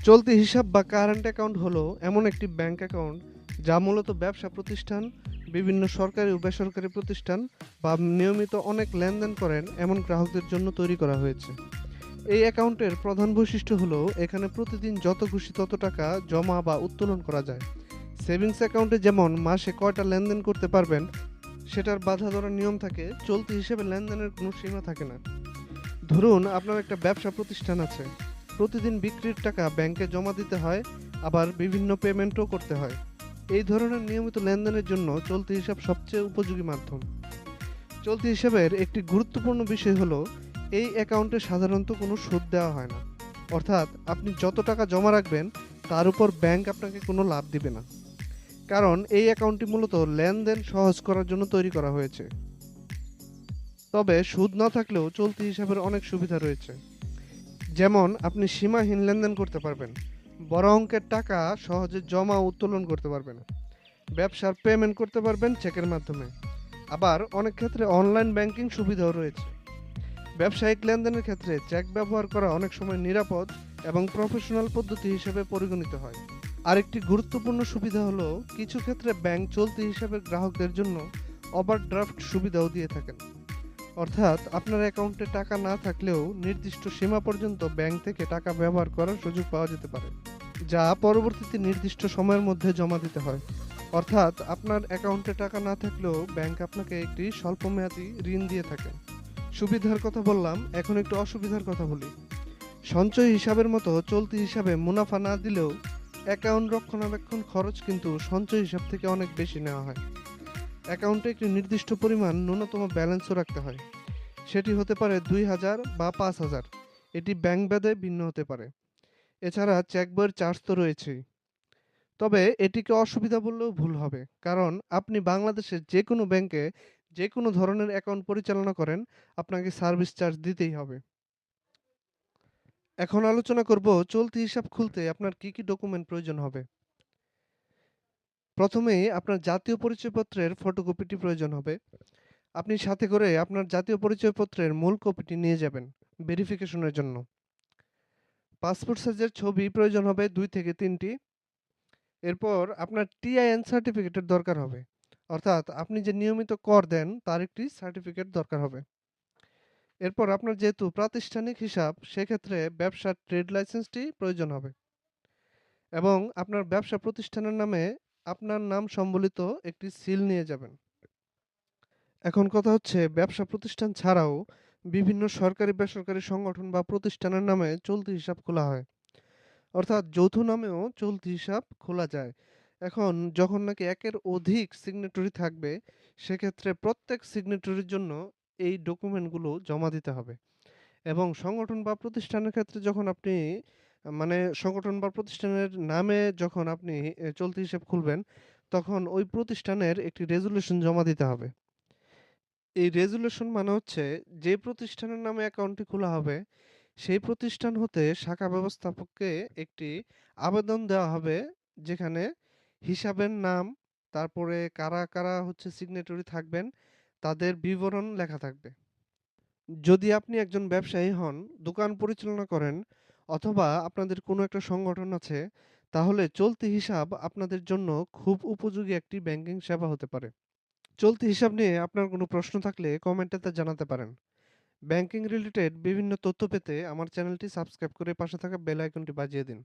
চলতি হিসাব বা কারেন্ট অ্যাকাউন্ট হলো এমন একটি ব্যাংক অ্যাকাউন্ট যা মূলত ব্যবসা প্রতিষ্ঠান, বিভিন্ন সরকারি ও বেসরকারি প্রতিষ্ঠান বা নিয়মিত অনেক লেনদেন করেন এমন গ্রাহকদের জন্য তৈরি করা হয়েছে। এই অ্যাকাউন্টের প্রধান বৈশিষ্ট্য হলো এখানে প্রতিদিন যত খুশি তত টাকা জমা বা উত্তোলন করা যায়। সেভিংস অ্যাকাউন্টে যেমন মাসে কয়টা লেনদেন করতে পারবেন সেটার বাঁধা ধরা নিয়ম থাকে, চলতি হিসেবে লেনদেনের কোনো সীমা থাকে না। ধরুন আপনার একটা ব্যবসা প্রতিষ্ঠান আছে, প্রতিদিন বিক্রির টাকা ব্যাংকে জমা দিতে হয়, আবার বিভিন্ন পেমেন্টও করতে হয়। এই ধরনের নিয়মিত লেনদেনের জন্য চলতি হিসাব সবচেয়ে উপযোগী মাধ্যম। চলতি হিসাবের একটি গুরুত্বপূর্ণ বিষয় হলো এই অ্যাকাউন্টে সাধারণত কোনো সুদ দেওয়া হয় না, অর্থাৎ আপনি যত টাকা জমা রাখবেন তার উপর ব্যাংক আপনাকে কোনো লাভ দিবে না, কারণ এই অ্যাকাউন্টটি মূলত লেনদেন সহজ করার জন্য তৈরি করা হয়েছে। তবে সুদ না থাকলেও চলতি হিসাবের অনেক সুবিধা রয়েছে, যেমন আপনি সীমাহীন লেনদেন করতে পারবেন, বড় অঙ্কের টাকা সহজে জমা ও উত্তোলন করতে পারবেন, ব্যবসার পেমেন্ট করতে পারবেন চেকের মাধ্যমে। আবার অনেক ক্ষেত্রে অনলাইন ব্যাংকিং সুবিধাও রয়েছে। ব্যবসায়িক লেনদেনের ক্ষেত্রে চেক ব্যবহার করা অনেক সময় নিরাপদ এবং প্রফেশনাল পদ্ধতি হিসেবে পরিগণিত হয়। আরেকটি গুরুত্বপূর্ণ সুবিধা হলো কিছু ক্ষেত্রে ব্যাংক চলতি হিসাবের গ্রাহকদের জন্য ওভারড্রাফট সুবিধাও দিয়ে থাকেন, অর্থাৎ আপনার অ্যাকাউন্টে টাকা না থাকলেও নির্দিষ্ট সীমা পর্যন্ত ব্যাংক থেকে টাকা ব্যবহার করার সুযোগ পাওয়া যেতে পারে, যা পরবর্তীতে নির্দিষ্ট সময়ের মধ্যে জমা দিতে হয়। অর্থাৎ আপনার অ্যাকাউন্টে টাকা না থাকলেও ব্যাংক আপনাকে একটি স্বল্পমেয়াদী ঋণ দিয়ে থাকে। সুবিধার কথা বললাম, এখন একটু অসুবিধার কথা বলি। সঞ্চয় হিসাবের মতো চলতি হিসাবে মুনাফা না দিলেও অ্যাকাউন্ট রক্ষণাবেক্ষণ খরচ কিন্তু সঞ্চয় হিসাব থেকে অনেক বেশি নেওয়া হয়। অ্যাকাউন্টে একটি নির্দিষ্ট পরিমাণ ন্যূনতম ব্যালেন্সও রাখতে হয়, সেটি হতে পারে ২,০০০ বা ৫,০০০। এটি ব্যাংক ভেদে ভিন্ন হতে পারে। এছাড়া চেক বইয়ের চার্জ তো রয়েছেই। তবে এটিকে অসুবিধা বললেও ভুল হবে, কারণ আপনি বাংলাদেশের যে কোনো ব্যাংকে যে কোনো ধরনের অ্যাকাউন্ট পরিচালনা করেন, আপনাকে সার্ভিস চার্জ দিতেই হবে। এখন আলোচনা করব চলতি হিসাব খুলতে আপনার কি কি ডকুমেন্ট প্রয়োজন হবে। প্রথমেই আপনার জাতীয় পরিচয়পত্রের ফটোকপিটি প্রয়োজন হবে। আপনি সাথে করে আপনার জাতীয় পরিচয়পত্রের মূল কপিটি নিয়ে যাবেন ভেরিফিকেশনের জন্য। পাসপোর্ট সাইজের ছবি প্রয়োজন হবে ২ থেকে ৩টি। এরপর আপনার টিআইএন সার্টিফিকেটের দরকার হবে, অর্থাৎ আপনি যে নিয়মিত কর দেন তার একটি সার্টিফিকেট দরকার হবে। এরপর আপনার যেহেতু প্রাতিষ্ঠানিক হিসাব, সেক্ষেত্রে ব্যবসার ট্রেড লাইসেন্সটি প্রয়োজন হবে এবং আপনার ব্যবসা প্রতিষ্ঠানের নামে আপনার নাম সম্বলিত একটি সিল নিয়ে যাবেন। এখন কথা হচ্ছে, ব্যবসা প্রতিষ্ঠান ছাড়াও বিভিন্ন সরকারি বেসরকারি সংগঠন বা প্রতিষ্ঠানের নামে চলতি হিসাব খোলা হয়, অর্থাৎ যৌথ নামেও চলতি হিসাব খোলা যায়। এখন যখন নাকি একের অধিক সিগনেটরি থাকবে, সেক্ষেত্রে প্রত্যেক সিগনেটরির জন্য এই ডকুমেন্টগুলো জমা দিতে হবে। এবং সংগঠন বা প্রতিষ্ঠানের ক্ষেত্রে যখন আপনি সংগঠন বা প্রতিষ্ঠানের নামে যখন আপনি চলতি হিসাব খুলবেন, তখন ওই প্রতিষ্ঠানের একটি রেজুলেশন জমা দিতে হবে। এই রেজুলেশন মানে হচ্ছে, যে প্রতিষ্ঠানের নামে অ্যাকাউন্টটি খোলা হবে সেই প্রতিষ্ঠান হতে শাখা ব্যবস্থাপককে একটি আবেদন দেওয়া হবে, যেখানে হিসাবের নাম, তারপরে কারা কারা হচ্ছে সিগনেটরি থাকবেন, তাদের বিবরণ লেখা থাকবে। যদি আপনি একজন ব্যবসায়ী হন, দোকান পরিচালনা করেন, অথবা আপনাদের কোনো একটা সংগঠন আছে, তাহলে চলতি হিসাব আপনাদের জন্য খুব উপযোগী একটি ব্যাংকিং সেবা হতে পারে। চলতি হিসাব নিয়ে আপনার কোনো প্রশ্ন থাকলে কমেন্টে তা জানাতে পারেন। ব্যাংকিং রিলেটেড বিভিন্ন তথ্য পেতে আমার চ্যানেলটি সাবস্ক্রাইব করে পাশে থাকা বেল আইকনটি বাজিয়ে দিন।